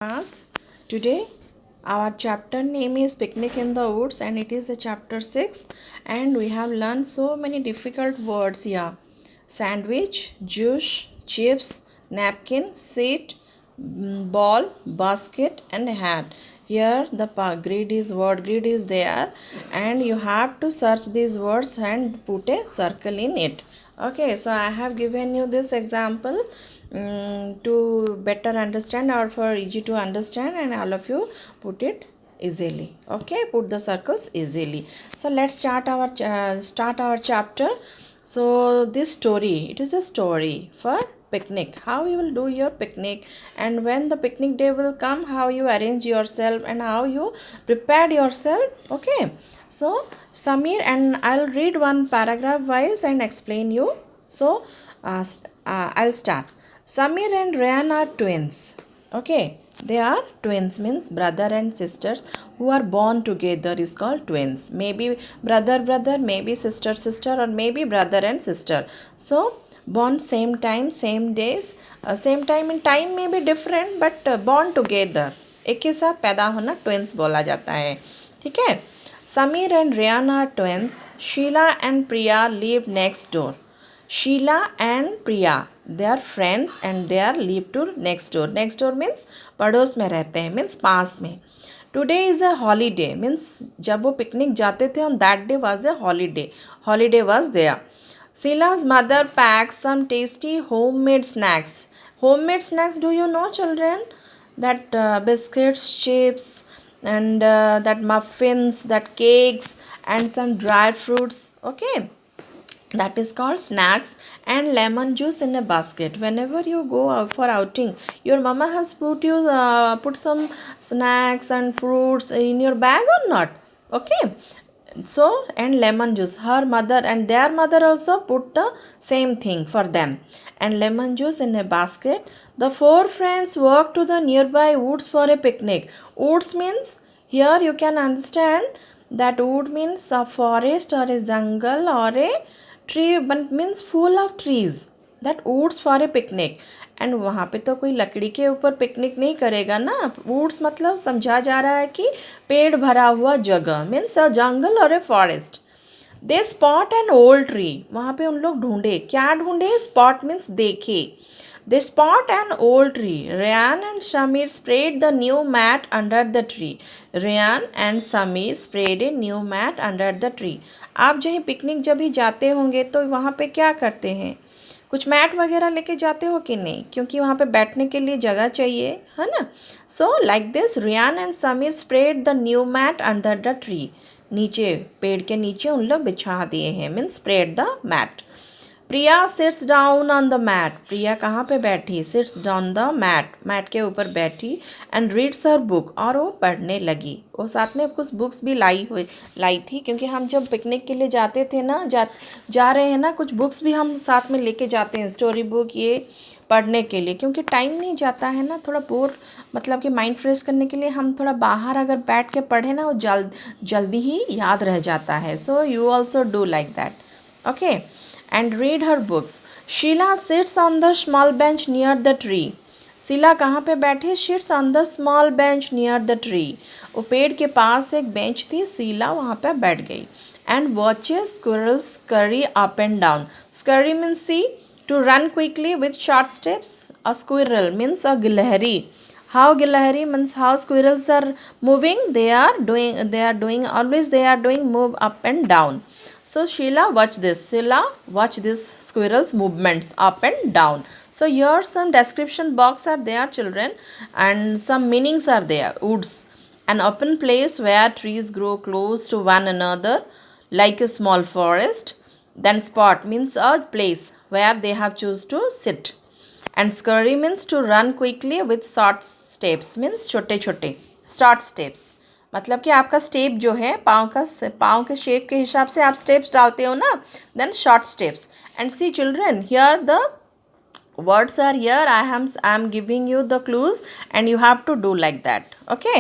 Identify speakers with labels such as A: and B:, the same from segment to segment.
A: Class. Today our chapter name is Picnic in the Woods and it is a chapter 6 and we have learned so many difficult words here. Sandwich, juice, chips, napkin, seat, ball, basket and hat. Here the word grid is there and you have to search these words and put a circle in it. Okay, so I have given you this example to better understand or for easy to understand, and all of you put it easily. Okay, put the circles easily. So let's start our chapter. So this story, it is a story for picnic, how you will do your picnic and when the picnic day will come, how you arrange yourself and how you prepared yourself. Okay, so Samir, and I'll read one paragraph wise and explain you. So I'll start. Samir and Ryan are twins. Okay, they are twins, means brother and sisters who are born together is called twins. Maybe brother, maybe sister, or maybe brother and sister. So born same time, same days, same time in time may be different, but born together. एक के साथ पैदा होना twins बोला जाता है. ठीक है. Samir and Ryan are twins. Sheila and Priya live next door. Sheila and Priya, they are friends and they are live to next door. Next door means पड़ोस में रहते हैं, means पास में. Today is a holiday, means जब वो picnic जाते थे on that day was a holiday. Holiday was there. Sheila's mother packed some tasty homemade snacks. Homemade snacks, do you know, children? That biscuits, chips, and that muffins, that cakes, and some dry fruits. Okay, that is called snacks, and lemon juice in a basket. Whenever you go out for outing, your mama has put some snacks and fruits in your bag or not? Okay, so and lemon juice, her mother and their mother also put the same thing for them, and lemon juice in a basket. The four friends walked to the nearby woods for a picnic. Woods means, here you can understand that wood means a forest or a jungle or a tree, but means full of trees. That woods for a picnic. And वहाँ पे तो कोई लकड़ी के ऊपर picnic नहीं करेगा ना. वुड्स मतलब समझा जा रहा है कि पेड़ भरा हुआ जगह, मीन्स अ जंगल और a forest. They spot an old tree. वहाँ पे उन लोग ढूंढे. क्या ढूंढे? स्पॉट मीन्स देखे. They spot an old tree. Ryan and Samir spread the new mat under the tree. Ryan and Samir spread a new mat under the tree. आप जहीं पिकनिक जब भी जाते होंगे तो वहाँ पे क्या करते हैं? कुछ मैट वगैरह लेके जाते हो कि नहीं? क्योंकि वहाँ पे बैठने के लिए जगह चाहिए, है ना. So like this Riyan and Sameer spread the new mat under the tree. नीचे पेड़ के नीचे उन लोग बिछा दिए हैं, means spread the mat. Priya sits down on the mat. Priya कहाँ पे बैठी? Sits down the mat. Mat के ऊपर बैठी एंड रीड्स हर बुक. और वो पढ़ने लगी. वो साथ में कुछ बुक्स भी लाई थी, क्योंकि हम जब पिकनिक के लिए जाते थे ना, जा रहे हैं ना, कुछ बुक्स भी हम साथ में लेके जाते हैं, स्टोरी बुक ये पढ़ने के लिए, क्योंकि टाइम नहीं जाता है ना. थोड़ा बोर मतलब कि माइंड फ्रेश करने के लिए हम थोड़ा बाहर अगर बैठ के पढ़ें ना, वो जल्दी ही याद रह जाता है. So you also do like that. Okay, and read her books. Sheila sits on the small bench near the tree. Sheela कहाँ पे बैठी? Sits on the small bench near the tree. वो पेड़ के पास एक बेंच थी, शीला वहाँ पे बैठ गई. And watches squirrels scurry up and down. Scurry means see, to run quickly with short steps. A squirrel means a गिलहरी. How गिलहरी means how squirrels are moving. They are doing move up and down. So Sheila watch this squirrels movements up and down. So here some description box are there, children, and some meanings are there. Woods, an open place where trees grow close to one another like a small forest. Then spot means a place where they have choose to sit. And scurry means to run quickly with short steps, means छोटे छोटे short steps. मतलब कि आपका step जो है पाँव के shape के हिसाब से आप स्टेप्स डालते हो ना, then short steps. And see children, here the words are here. I am giving you the clues and you have to do like that. Okay,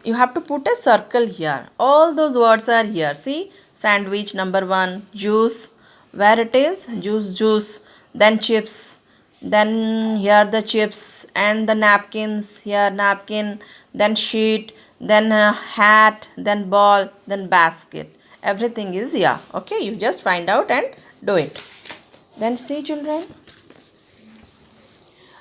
A: you have to put a circle here. All those words are here. See, sandwich number 1, juice, where it is, juice, then chips, then here the chips and the napkins, here napkin, then sheet, then hat, then ball, then basket. Everything is here. Okay, you just find out and do it. Then see children.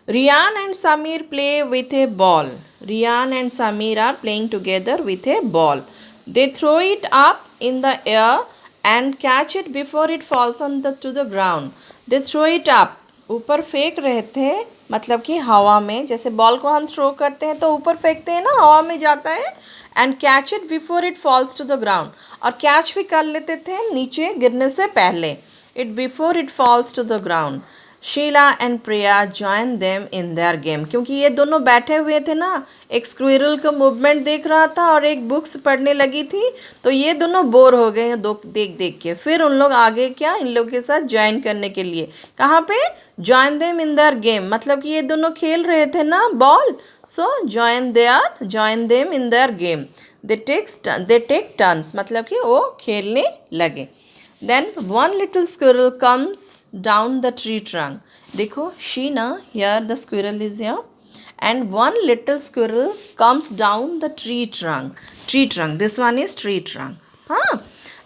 A: Rian and Samir play with a ball. Rian and Samir are playing together with a ball. They throw it up in the air and catch it before it falls on to the ground. They throw it up. ऊपर फेंक रहे थे, मतलब कि हवा में, जैसे ball को हम थ्रो करते हैं तो ऊपर फेंकते हैं ना, हवा में जाता है. And catch it before it falls to the ground. और कैच भी कर लेते थे नीचे गिरने से पहले. It before it falls to the ground. Sheela and Priya join them in their game. क्योंकि ये दोनों बैठे हुए थे ना, एक स्क्विरल का मूवमेंट देख रहा था और एक बुक्स पढ़ने लगी थी, तो ये दोनों बोर हो गए हैं देख देख के. फिर उन लोग आगे क्या, इन लोग के साथ ज्वाइन करने के लिए. कहाँ पे? Join them in their game. मतलब कि ये दोनों खेल रहे थे ना ball, so join them in their game. They take turns, मतलब कि वो खेलने लगे. Then one little squirrel comes down the tree trunk. देखो Sheena, here the squirrel is here, and one little squirrel comes down the tree trunk. Tree trunk. This one is tree trunk. Huh?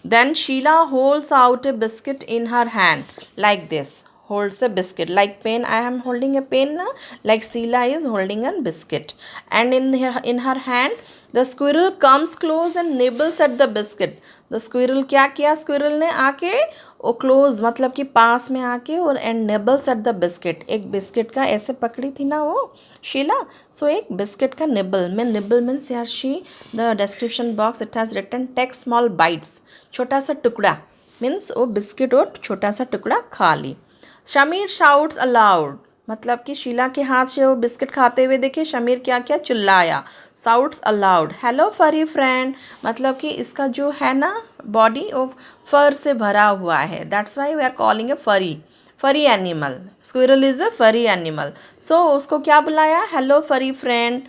A: Then Sheila holds out a biscuit in her hand like this. Holds a biscuit like pen. I am holding a pen now. Like Sheila is holding a biscuit, and in her hand the squirrel comes close and nibbles at the biscuit. The squirrel क्या किया, squirrel ने आके वो close, मतलब कि पास में आके, और and nibbles at the biscuit. एक बिस्किट का ऐसे पकड़ी थी ना वो शीला, सो एक बिस्किट का निबल में, निबल मीन्स यार she, the description box it has written take small bites. छोटा सा टुकड़ा मीन्स वो बिस्किट और छोटा सा टुकड़ा खा ली. शमीर शाउट्स अलाउड, मतलब कि शीला के हाथ से वो बिस्किट खाते हुए देखे शमीर क्या क्या चिल्लाया. Shouts allowed. Hello furry friend, मतलब कि इसका जो है ना बॉडी वो फर से भरा हुआ है. That's why we are calling a furry animal. Squirrel is a फरी एनिमल. सो उसको क्या बुलाया, hello furry friend.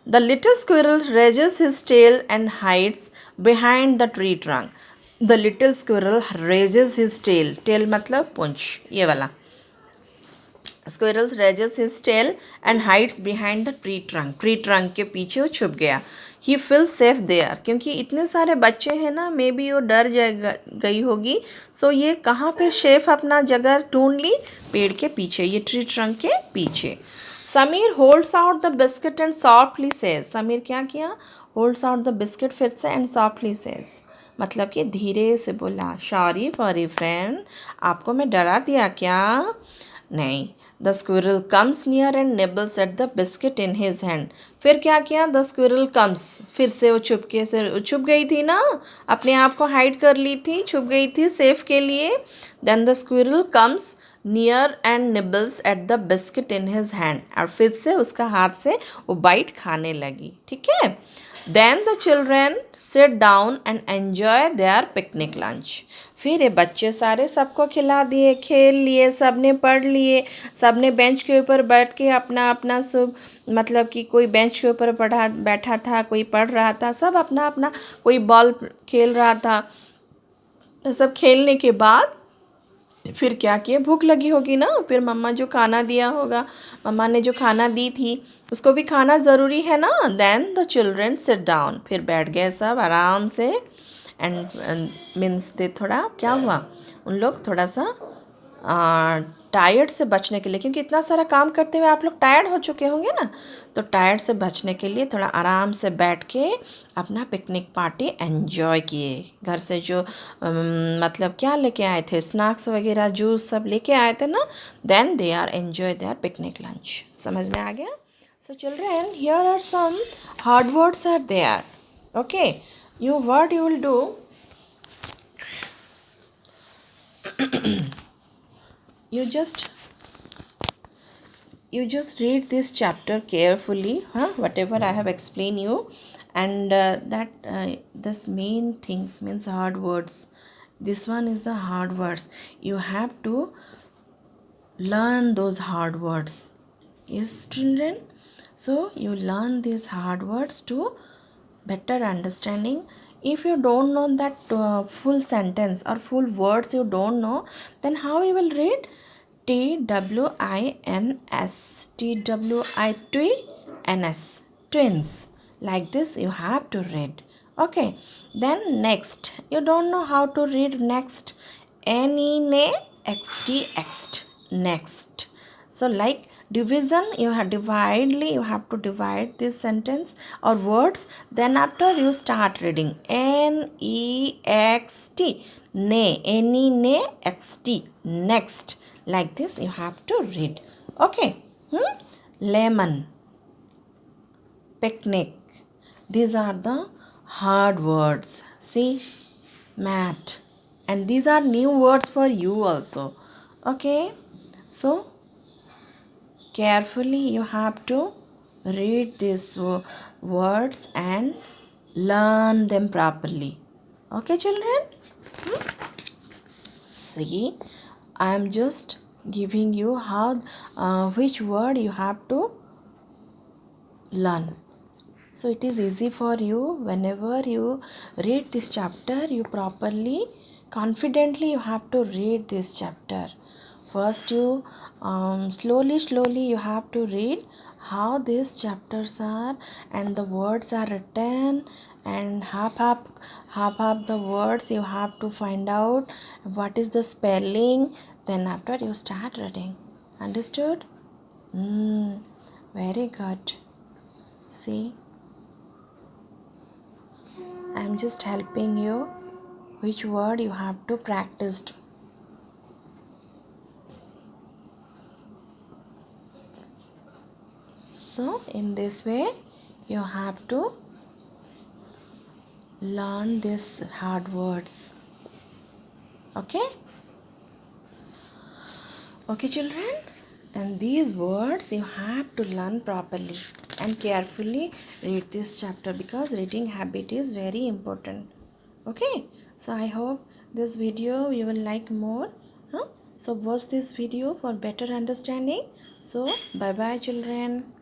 A: The little squirrel raises his tail and hides behind the tree trunk. The little squirrel raises his tail. Tail मतलब पूंछ, ये वाला. Squirrels raises his tail and hides behind the tree trunk. Tree trunk के पीछे वो छुप गया. ही feel safe there, क्योंकि इतने सारे बच्चे हैं ना, मे बी वो डर गई होगी. सो ये कहाँ पे सेफ अपना जगह ढूंढ ली, पेड़ के पीछे, ये ट्री ट्रंक के पीछे. Sameer holds out the biscuit and softly says. Sameer क्या किया, होल्ड्स आउट द बिस्किट फिर से एंड सॉफ्टली सेज, मतलब कि धीरे से बोला, सॉरी फॉरी फ्रेंड, आपको मैं डरा दिया क्या? नहीं. The squirrel comes near and nibbles at the biscuit in his hand. फिर क्या किया, द स्क्विरल कम्स, फिर से वो चुपके से छुप गई थी ना, अपने आप को हाइड कर ली थी, छुप गई थी सेफ के लिए. Then the squirrel comes near and nibbles at the biscuit in his hand, और फिर से उसका हाथ से वो बाइट खाने लगी. ठीक है. Then the children sit down and enjoy their picnic lunch. फिर ये बच्चे सारे सबको खिला दिए, खेल लिए, सब ने पढ़ लिए, सब ने बेंच के ऊपर बैठ के अपना अपना सब, मतलब कि कोई बेंच के ऊपर बैठा था, कोई पढ़ रहा था, सब अपना अपना, कोई बॉल खेल रहा था. तो सब खेलने के बाद फिर क्या किए, भूख लगी होगी ना, फिर मम्मा जो खाना दिया होगा, मम्मा ने जो खाना दी थी उसको भी खाना ज़रूरी है ना. Then the children sit down, फिर बैठ गए सब आराम से. एंड मीन्स दे थोड़ा क्या हुआ, उन लोग थोड़ा सा टायर्ड से बचने के लिए, क्योंकि इतना सारा काम करते हुए आप लोग टायर्ड हो चुके होंगे ना, तो टायर्ड से बचने के लिए थोड़ा आराम से बैठ के अपना पिकनिक पार्टी एंजॉय किए. घर से जो मतलब क्या लेके आए थे, स्नैक्स वगैरह, जूस सब लेके आए थे ना. Then they are enjoy their picnic lunch. समझ में आ गया. So children, here are some hard words are there. Okay, you what you will do, you just read this chapter carefully, whatever I have explained you, and this main things means hard words. This one is the hard words. You have to learn those hard words. Yes children, so you learn these hard words to better understanding. If you don't know that full sentence or full words you don't know, then how you will read? Twins. Twins. Twins. Like this you have to read. Okay. Then next. You don't know how to read next. Next. Next. So like division, you have to divide this sentence or words. Then after you start reading next. Next. Next. Like this you have to read. Okay. Lemon, picnic. These are the hard words. See, mat. And these are new words for you also. Okay. So carefully you have to read these words and learn them properly. Okay, children? See, I am just giving you how which word you have to learn. So it is easy for you whenever you read this chapter, you properly, confidently you have to read this chapter. First you slowly you have to read how these chapters are and the words are written, and half the words you have to find out what is the spelling. Then after you start reading. Understood? Very good. See, I am just helping you which word you have to practice. So in this way you have to learn these hard words. Okay? Okay, children? And these words you have to learn properly and carefully read this chapter, because reading habit is very important. Okay? So I hope this video you will like more. So watch this video for better understanding. So bye bye, children.